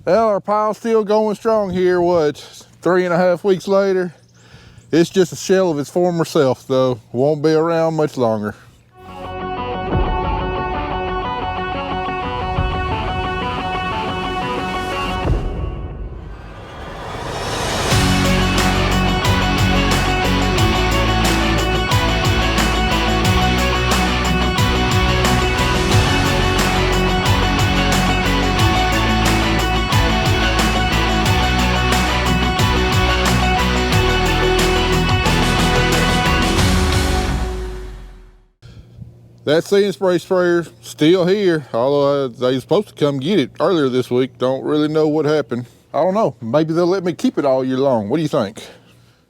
Well, our pile's still going strong here, what, 3.5 weeks later? It's just a shell of its former self, though. Won't be around much longer. That See Spray sprayer's still here, although they were supposed to come get it earlier this week. Don't really know what happened. I don't know. Maybe they'll let me keep it all year long. What do you think?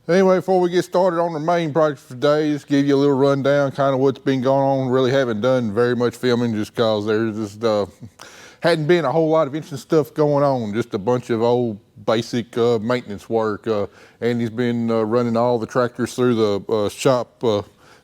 Anyway, before we get started on the main project for today, just give you a little rundown, kind of what's been going on. Really haven't done very much filming just because there's just hadn't been a whole lot of interesting stuff going on. Just a bunch of old basic maintenance work. Andy's been running all the tractors through the shop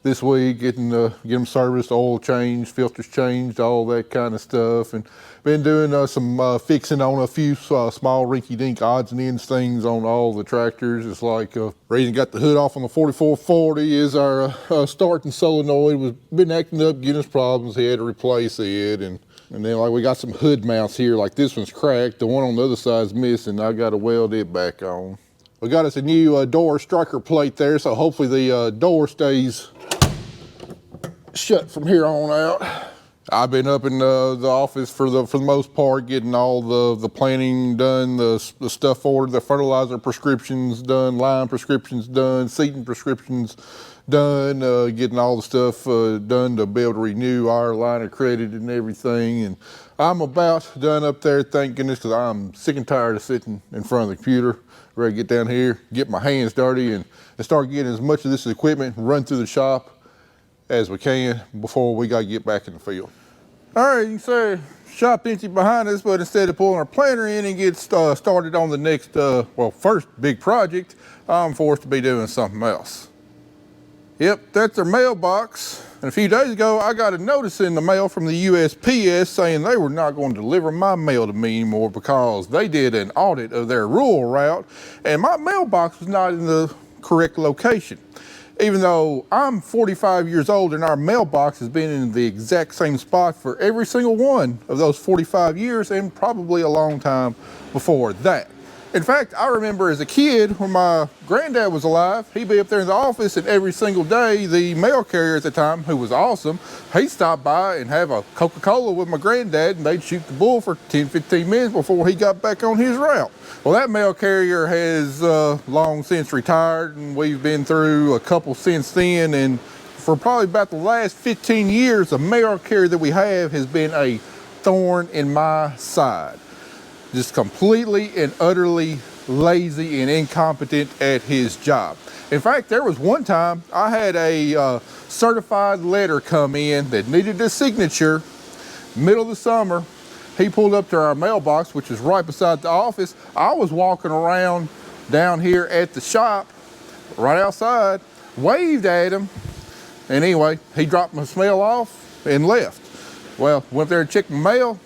this week, getting them serviced, oil changed, filters changed, all that kind of stuff, and been doing some fixing on a few small rinky-dink odds and ends things on all the tractors. It's like reason got the hood off on the 4440 is our starting solenoid was been acting up, giving us problems. He had to replace it, and then like we got some hood mounts here, like this one's cracked, the one on the other side's missing. I got to weld it back on. We got us a new door striker plate there, so hopefully the door stays shut from here on out. I've been up in the office for the most part, getting all the planning done, the stuff ordered, the fertilizer prescriptions done, lime prescriptions done, seeding prescriptions done, getting all the stuff done to be able to renew our line of credit and everything. And I'm about done up there, thank goodness, because I'm sick and tired of sitting in front of the computer. Ready to get down here, get my hands dirty, and start getting as much of this equipment run through the shop as we can before we got to get back in the field. All right, you can say shop empty behind us, but instead of pulling our planter in and get started on the next, first big project, I'm forced to be doing something else. Yep, that's our mailbox. And a few days ago, I got a notice in the mail from the USPS saying they were not going to deliver my mail to me anymore because they did an audit of their rural route and my mailbox was not in the correct location. Even though I'm 45 years old and our mailbox has been in the exact same spot for every single one of those 45 years and probably a long time before that. In fact, I remember as a kid when my granddad was alive, he'd be up there in the office and every single day the mail carrier at the time, who was awesome, he'd stop by and have a Coca-Cola with my granddad and they'd shoot the bull for 10-15 minutes before he got back on his route. Well, that mail carrier has long since retired and we've been through a couple since then, and for probably about the last 15 years, the mail carrier that we have has been a thorn in my side. Just completely and utterly lazy and incompetent at his job. In fact, there was one time I had a certified letter come in that needed a signature. Middle of the summer, he pulled up to our mailbox, which is right beside the office. I was walking around down here at the shop, right outside, waved at him, and anyway, he dropped my mail off and left. Well, went there and checked my mail.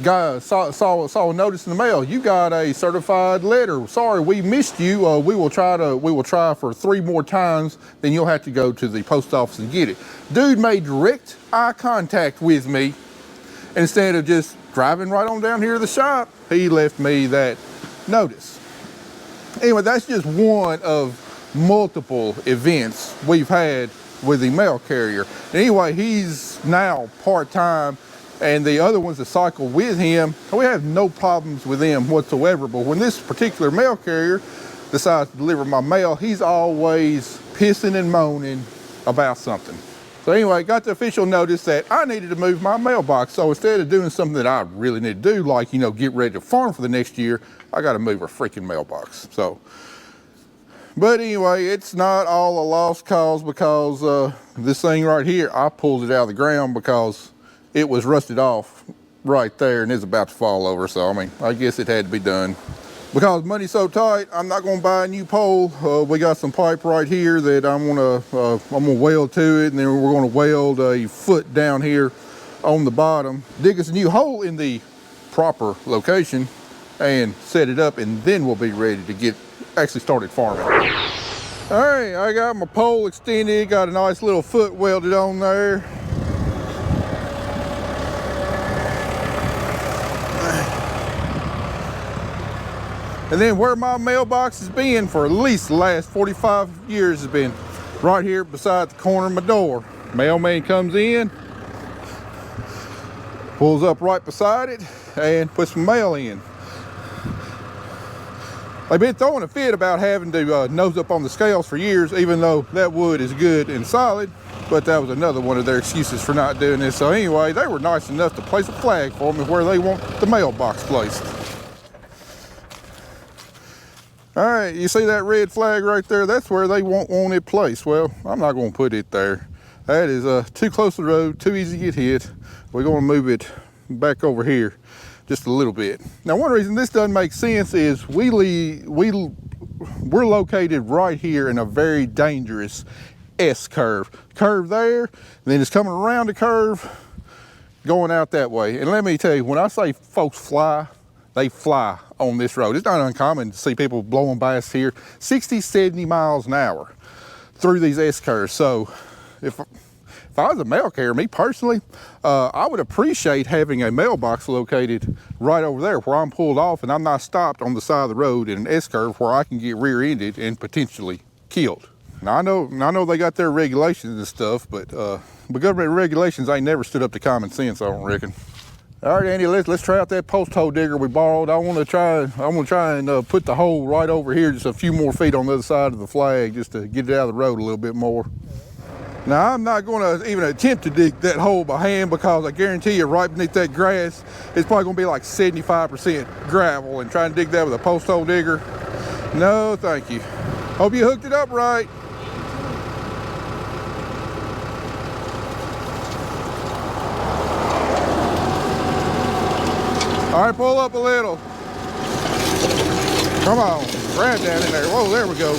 Guy saw a notice in the mail. You got a certified letter. Sorry, we missed you. We will try for 3 more times. Then you'll have to go to the post office and get it. Dude made direct eye contact with me. Instead of just driving right on down here to the shop, he left me that notice. Anyway, that's just one of multiple events we've had with the mail carrier. Anyway, he's now part-time. And the other ones that cycle with him, we have no problems with them whatsoever. But when this particular mail carrier decides to deliver my mail, he's always pissing and moaning about something. So anyway, got the official notice that I needed to move my mailbox. So instead of doing something that I really need to do, like, get ready to farm for the next year, I got to move a freaking mailbox. But anyway, it's not all a lost cause because this thing right here, I pulled it out of the ground because it was rusted off right there and it's about to fall over. So, I guess it had to be done. Because money's so tight, I'm not gonna buy a new pole. We got some pipe right here that I'm gonna weld to it, and then we're gonna weld a foot down here on the bottom. Dig us a new hole in the proper location and set it up, and then we'll be ready to get actually started farming. All right, I got my pole extended, got a nice little foot welded on there. And then where my mailbox has been for at least the last 45 years has been right here beside the corner of my door. Mailman comes in, pulls up right beside it, and puts my mail in. They've been throwing a fit about having to nose up on the scales for years, even though that wood is good and solid, but that was another one of their excuses for not doing this. So anyway, they were nice enough to place a flag for me where they want the mailbox placed. All right, you see that red flag right there? That's where they want it placed. Well, I'm not going to put it there. That is too close to the road, too easy to get hit. We're going to move it back over here just a little bit. Now, one reason this doesn't make sense is we're located right here in a very dangerous S-curve. Curve there, then it's coming around the curve, going out that way. And let me tell you, when I say folks fly, they fly on this road. It's not uncommon to see people blowing by us here 60, 70 miles an hour through these S-curves. So if I was a mail carrier, me personally, I would appreciate having a mailbox located right over there where I'm pulled off and I'm not stopped on the side of the road in an S-curve where I can get rear-ended and potentially killed. Now, I know they got their regulations and stuff, but government regulations ain't never stood up to common sense, I don't reckon. All right, Andy, let's try out that post hole digger we borrowed. I want to try and put the hole right over here, just a few more feet on the other side of the flag, just to get it out of the road a little bit more. Now, I'm not going to even attempt to dig that hole by hand because I guarantee you right beneath that grass, it's probably going to be like 75% gravel, and trying to dig that with a post hole digger, no thank you. Hope you hooked it up right. All right, pull up a little. Come on, grab that in there. Whoa, there we go.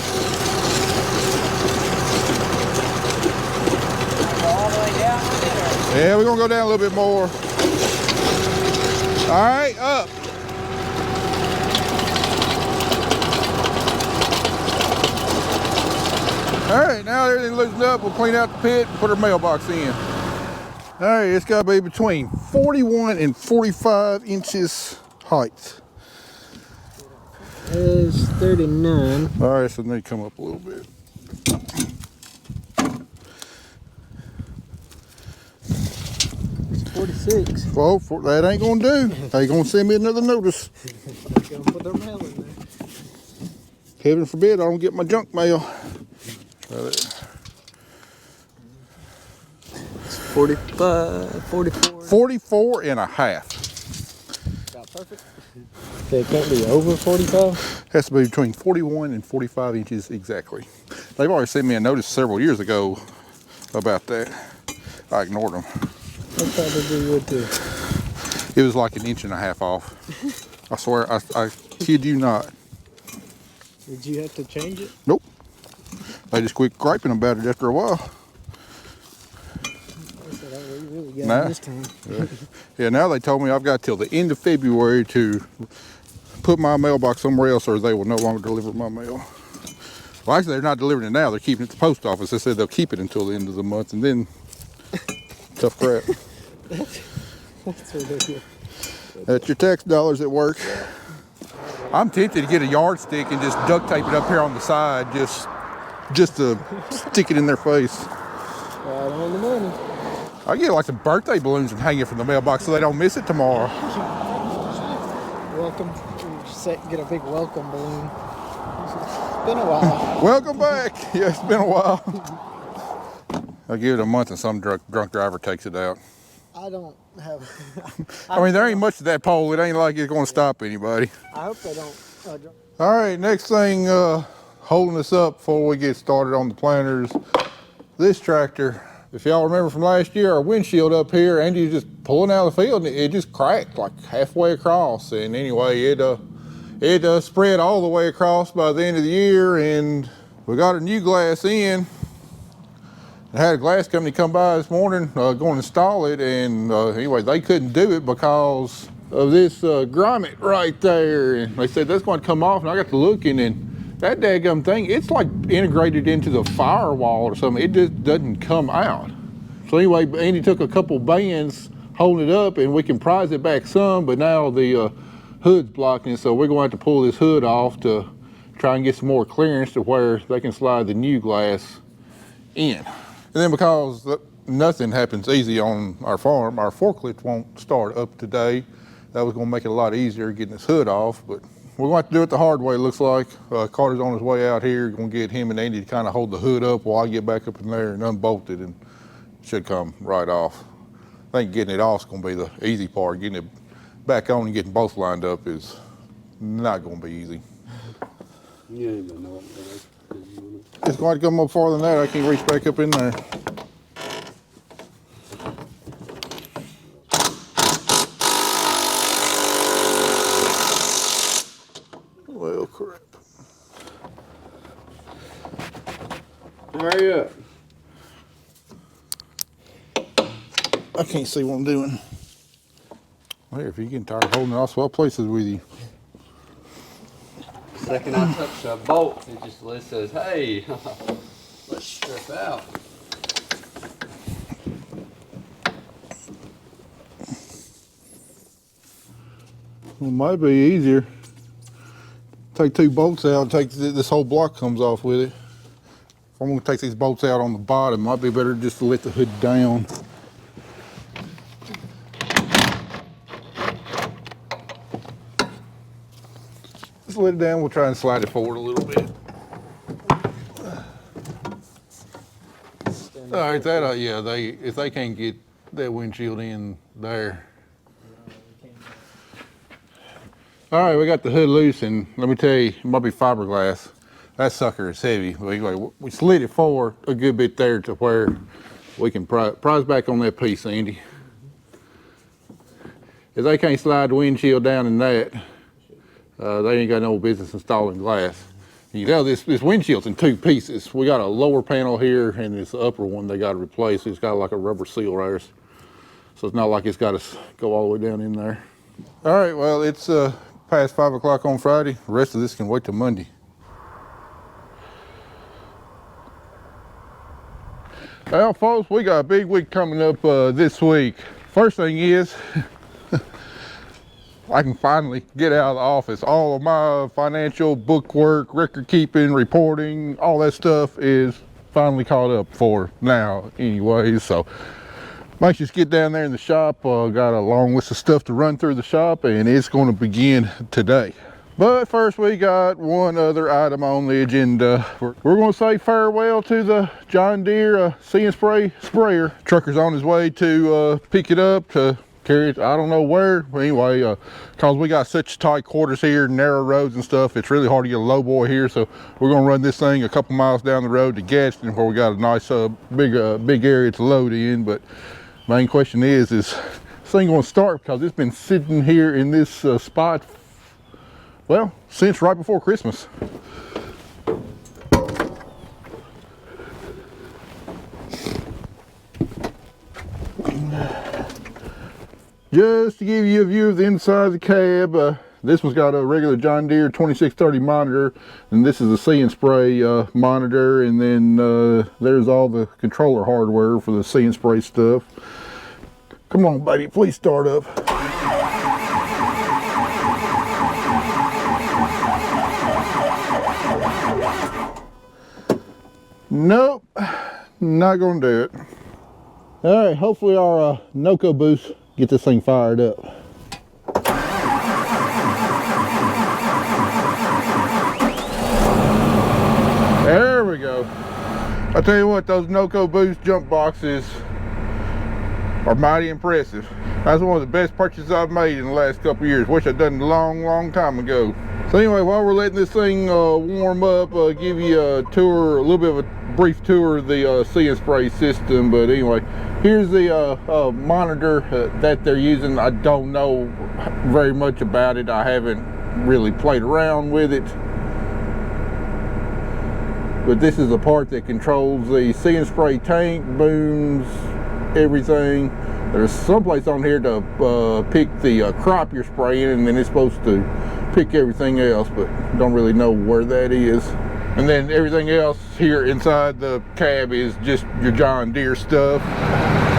All the way down with it, or? Yeah, we're gonna go down a little bit more. All right, up. All right, now everything loosened up. We'll clean out the pit and put our mailbox in. All right, it's got to be between 41 and 45 inches height. It's 39. All right, so they come up a little bit. It's 46. Well, that ain't gonna do. They gonna send me another notice. They're gonna put their mail in there. Heaven forbid I don't get my junk mail. 45, 44. 44 and a half. About perfect. So it can't be over 45? Has to be between 41 and 45 inches exactly. They've already sent me a notice several years ago about that. I ignored them. I thought they would too. It was like an inch and a half off. I swear, I kid you not. Did you have to change it? Nope. They just quit griping about it after a while. Nah. This time. Yeah, now they told me I've got till the end of February to put my mailbox somewhere else or they will no longer deliver my mail. Well, actually, they're not delivering it now. They're keeping it at the post office. They said they'll keep it until the end of the month, and then tough crap. That's ridiculous. That's your tax dollars at work. I'm tempted to get a yardstick and just duct tape it up here on the side just to stick it in their face. Right on the money. I get like some birthday balloons and hang it from the mailbox so they don't miss it tomorrow. Welcome. Get a big welcome balloon. It's been a while. Welcome back. Yeah, it's been a while. I'll give it a month and some drunk driver takes it out. I don't have... I mean, there ain't much to that pole. It ain't like it's going to stop anybody. I hope they don't... All right, next thing holding us up before we get started on the planters, this tractor. If y'all remember from last year, our windshield up here, Andy was just pulling out of the field and it just cracked like halfway across. And anyway, it spread all the way across by the end of the year, and we got a new glass in. I had a glass company come by this morning, going to install it, and anyway, they couldn't do it because of this grommet right there. And they said that's going to come off, and I got to looking, and that daggum thing, it's like integrated into the firewall or something. It just doesn't come out. So anyway, Andy took a couple bands holding it up, and we can prise it back some, but now the hood's blocking, so we're going to have to pull this hood off to try and get some more clearance to where they can slide the new glass in. And then because nothing happens easy on our farm, our forklift won't start up today. That was going to make it a lot easier getting this hood off, but we're going to have to do it the hard way, it looks like. Carter's on his way out here. Going to get him and Andy to kind of hold the hood up while I get back up in there and unbolt it, and it should come right off. I think getting it off is going to be the easy part. Getting it back on and getting both lined up is not going to be easy. You ain't gonna know it. It's going to come up farther than that. I can't reach back up in there. Well, crap. Hurry up. I can't see what I'm doing. Well, if you're getting tired of holding it, I'll swap places with you. The second I touch the bolt, it just says, hey, let's strip out. Well, it might be easier. Take two bolts out, this whole block comes off with it. If I'm gonna take these bolts out on the bottom, it might be better just to let the hood down. Just let it down, we'll try and slide it forward a little bit. All right, that, yeah, if they can't get that windshield in there. All right, we got the hood loose, and let me tell you, it might be fiberglass. That sucker is heavy. We slid it forward a good bit there to where we can prise back on that piece, Andy. If they can't slide the windshield down in that, they ain't got no business installing glass. You know, this windshield's in two pieces. We got a lower panel here, and this upper one they got to replace. It's got like a rubber seal there, so it's not like it's got to go all the way down in there. All right, well, it's past 5 o'clock on Friday. The rest of this can wait till Monday. Well, folks, we got a big week coming up this week. First thing is, I can finally get out of the office. All of my financial, bookwork, record keeping, reporting, all that stuff is finally caught up for now anyway. So might just get down there in the shop. Got a long list of stuff to run through the shop, and it's going to begin today. But first, we got one other item on the agenda. We're going to say farewell to the John Deere See Spray sprayer. Trucker's on his way to pick it up to carry it, I don't know where. But anyway, because we got such tight quarters here, narrow roads and stuff, it's really hard to get a low boy here. So we're going to run this thing a couple miles down the road to Gadsden, where we got a nice big area to load in. But main question is this thing going to start? Because it's been sitting here in this spot, well, since right before Christmas. Just to give you a view of the inside of the cab, this one's got a regular John Deere 2630 monitor, and this is a See Spray monitor, and then there's all the controller hardware for the See Spray stuff. Come on, baby, please start up. Nope, not gonna do it. All right, hopefully our NOCO boost get this thing fired up. There we go. I tell you what, those NOCO boost jump boxes are mighty impressive. That's one of the best purchases I've made in the last couple of years. Wish I'd done it a long time ago. So anyway, while we're letting this thing warm up, give you a tour, a little bit of a brief tour of the See Spray system. But anyway, here's the monitor that they're using. I don't know very much about it. I haven't really played around with it. But this is the part that controls the See Spray tank, booms, everything. There's someplace on here to pick the crop you're spraying, and then it's supposed to pick everything else, but don't really know where that is. And then everything else here inside the cab is just your John Deere stuff.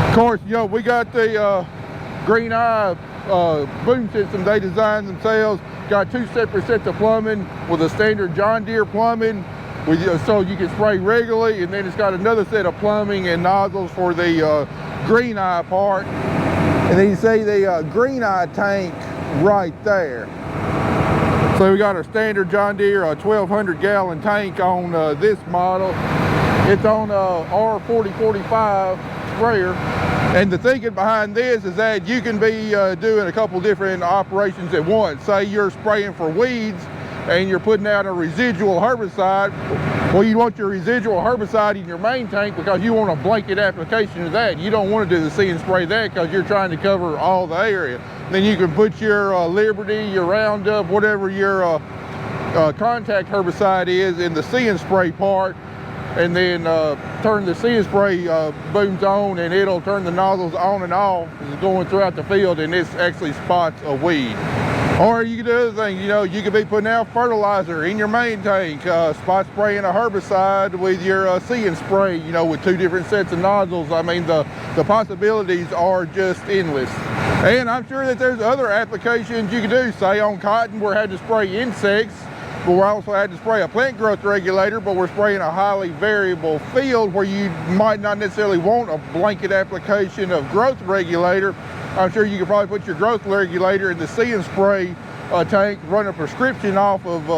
Of course, you know, we got the Green Eye boom system they designed themselves. Got 2 separate sets of plumbing with a standard John Deere plumbing, so you can spray regularly, and then it's got another set of plumbing and nozzles for the Green Eye part. And then you see the Green Eye tank right there. So we got our standard John Deere 1200 gallon tank on this model. It's on R4045 sprayer. And the thinking behind this is that you can be doing a couple different operations at once. Say you're spraying for weeds and you're putting out a residual herbicide. Well, you want your residual herbicide in your main tank because you want a blanket application of that. You don't want to do the See and Spray that because you're trying to cover all the area. Then you can put your Liberty, your Roundup, whatever your contact herbicide is in the See and Spray part, and then turn the See and Spray booms on, and it'll turn the nozzles on and off as it's going throughout the field, and this actually spots a weed. Or you can do other things, you know, you could be putting out fertilizer in your main tank, spot spraying a herbicide with your See and Spray, you know, with 2 different sets of nozzles. I mean, the possibilities are just endless. And I'm sure that there's other applications you can do, say on cotton where I had to spray insects, but we also had to spray a plant growth regulator, but we're spraying a highly variable field where you might not necessarily want a blanket application of growth regulator. I'm sure you could probably put your growth regulator in the See and Spray tank, run a prescription off of,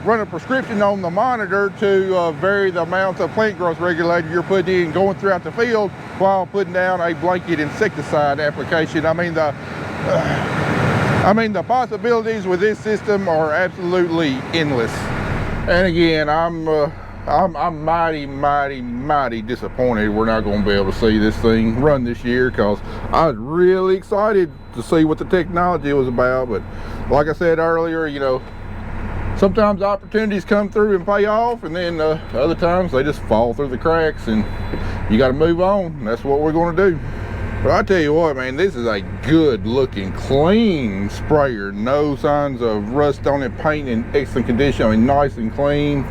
run a prescription on the monitor to vary the amount of plant growth regulator you're putting in going throughout the field while putting down a blanket insecticide application. I mean, the possibilities with this system are absolutely endless. And again, I'm mighty disappointed we're not going to be able to see this thing run this year, because I was really excited to see what the technology was about. But like I said earlier, you know, sometimes opportunities come through and pay off, and then other times they just fall through the cracks, and you got to move on. And that's what we're going to do. But I tell you what, man, this is a good looking, clean sprayer. No signs of rust on it, paint in excellent condition. I mean, nice and clean.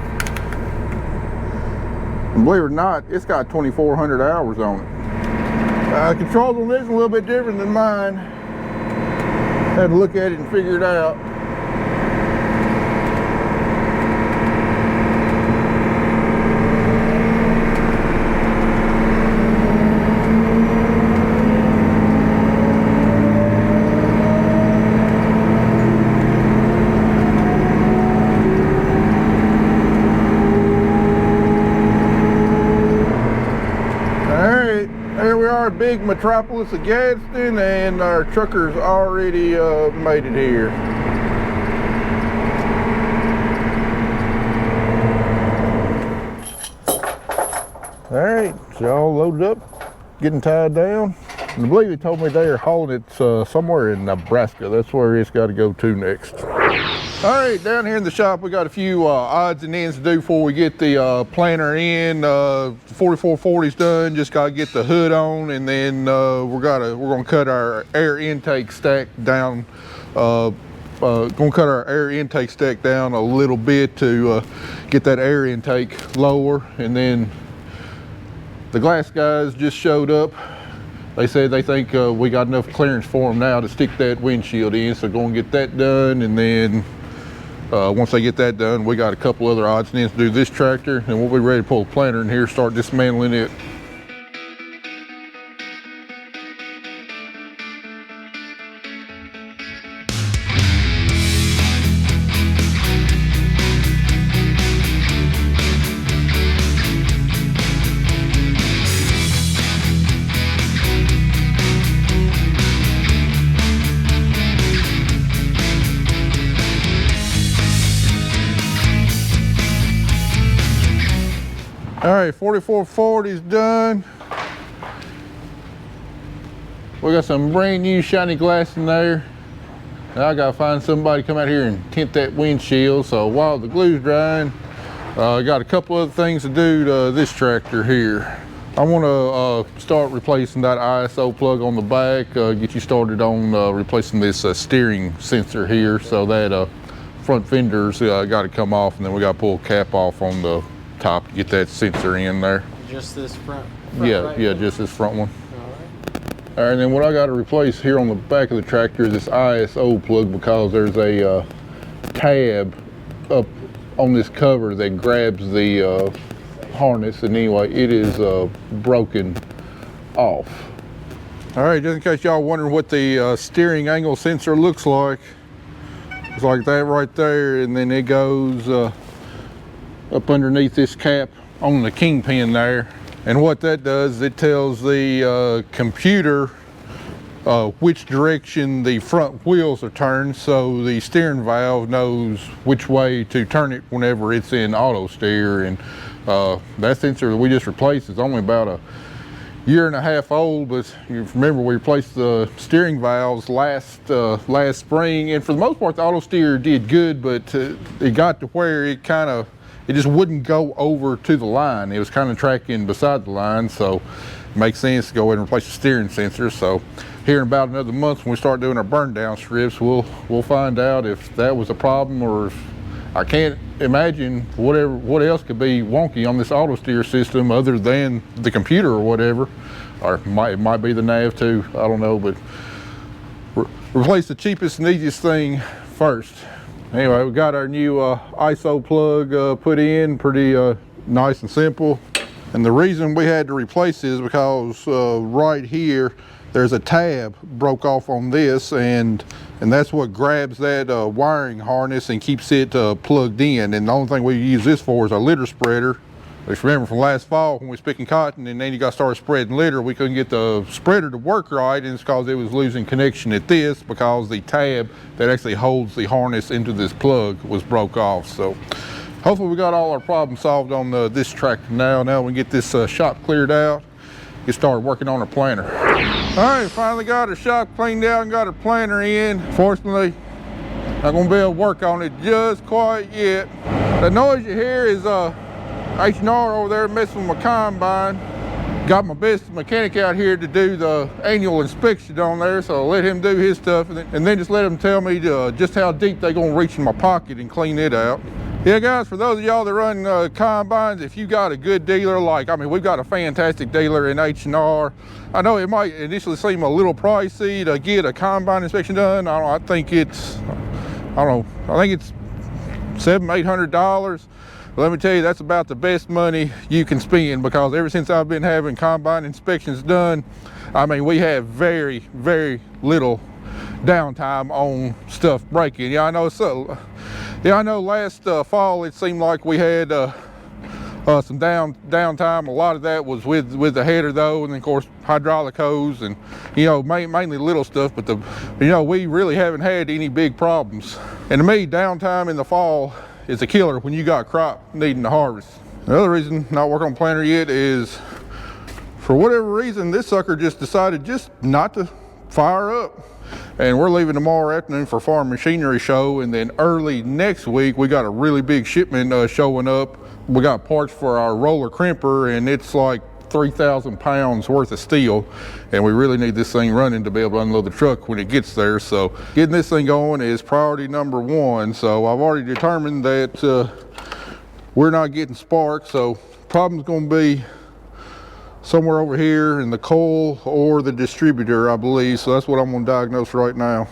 And believe it or not, it's got 2,400 hours on it. Controls on this are a little bit different than mine. Had to look at it and figure it out. Big metropolis of Gadsden, and our truckers already made it here. All right, so all loaded up, getting tied down. And I believe he told me they're hauling it somewhere in Nebraska. That's where it's got to go to next. All right, down here in the shop, we got a few odds and ends to do before we get the planter in. 4440's done, just got to get the hood on, and then we're gonna cut our air intake stack down. Gonna cut our air intake stack down a little bit to get that air intake lower. And then the glass guys just showed up. They said they think we got enough clearance for them now to stick that windshield in, so go and get that done. And then once they get that done, we got a couple other odds and ends to do this tractor, and we'll be ready to pull the planter in here, start dismantling it. All right, 4440's done. We got some brand new shiny glass in there. Now I gotta find somebody to come out here and tint that windshield. So while the glue's drying, I got a couple other things to do to this tractor here. I want to start replacing that ISO plug on the back, get you started on replacing this steering sensor here. So that front fender's got to come off, and then we got to pull a cap off on the top to get that sensor in there. Just this front Yeah, right yeah, one? just this front one. All right. All right, and then what I got to replace here on the back of the tractor is this ISO plug, because there's a tab up on this cover that grabs the harness, and anyway, it is broken off. All right, just in case y'all wondering what the steering angle sensor looks like, it's like that right there, and then it goes up underneath this cap on the kingpin there. And what that does, it tells the computer which direction the front wheels are turned, so the steering valve knows which way to turn it whenever it's in auto steer. And that sensor that we just replaced is only about a year and a half old, but you remember we replaced the steering valves last spring, and for the most part the auto steer did good, but it got to where it just wouldn't go over to the line. It was kind of tracking beside the line, so it makes sense to go ahead and replace the steering sensor. So here in about another month, when we start doing our burn down strips, we'll find out if that was a problem, or if I can't imagine what else could be wonky on this auto steer system other than the computer or whatever, or it might be the nav too. I don't know, but replace the cheapest and easiest thing first. Anyway, we got our new ISO plug put in, pretty nice and simple. And the reason we had to replace this is because right here there's a tab broke off on this, and that's what grabs that wiring harness and keeps it plugged in. And the only thing we use this for is our litter spreader. If you remember from last fall when we was picking cotton and then you got started spreading litter, we couldn't get the spreader to work right, and it's because it was losing connection at this, because the tab that actually holds the harness into this plug was broke off. So hopefully we got all our problems solved on this tractor now. Now we can get this shop cleared out, get started working on our planter. All right, finally got our shop cleaned out and got our planter in. Fortunately, not gonna be able to work on it just quite yet. The noise you hear is H&R over there messing with my combine. Got my best mechanic out here to do the annual inspection on there, so I'll let him do his stuff, and then just let him tell me just how deep they're gonna reach in my pocket and clean it out. Yeah, guys, for those of y'all that run combines, if you got a good dealer, we've got a fantastic dealer in H&R. I know it might initially seem a little pricey to get a combine inspection done. I think it's $700-800. Let me tell you, that's about the best money you can spend, because ever since I've been having combine inspections done, we have very, very little downtime on stuff breaking. Yeah, I know. So, yeah, I know. Last fall, it seemed like we had some downtime. A lot of that was with the header, though, and then, of course, hydraulic hose, and mainly little stuff. But we really haven't had any big problems. And to me, downtime in the fall is a killer when you got crop needing to harvest. The other reason not working on planter yet is, for whatever reason, this sucker just decided just not to fire up. And we're leaving tomorrow afternoon for Farm Machinery Show, and then early next week we got a really big shipment showing up. We got parts for our roller crimper, and it's like 3,000 pounds worth of steel, and we really need this thing running to be able to unload the truck when it gets there. So getting this thing going is priority number one. So I've already determined that we're not getting sparks, so problem's going to be somewhere over here in the coil or the distributor, I believe. So that's what I'm going to diagnose right now.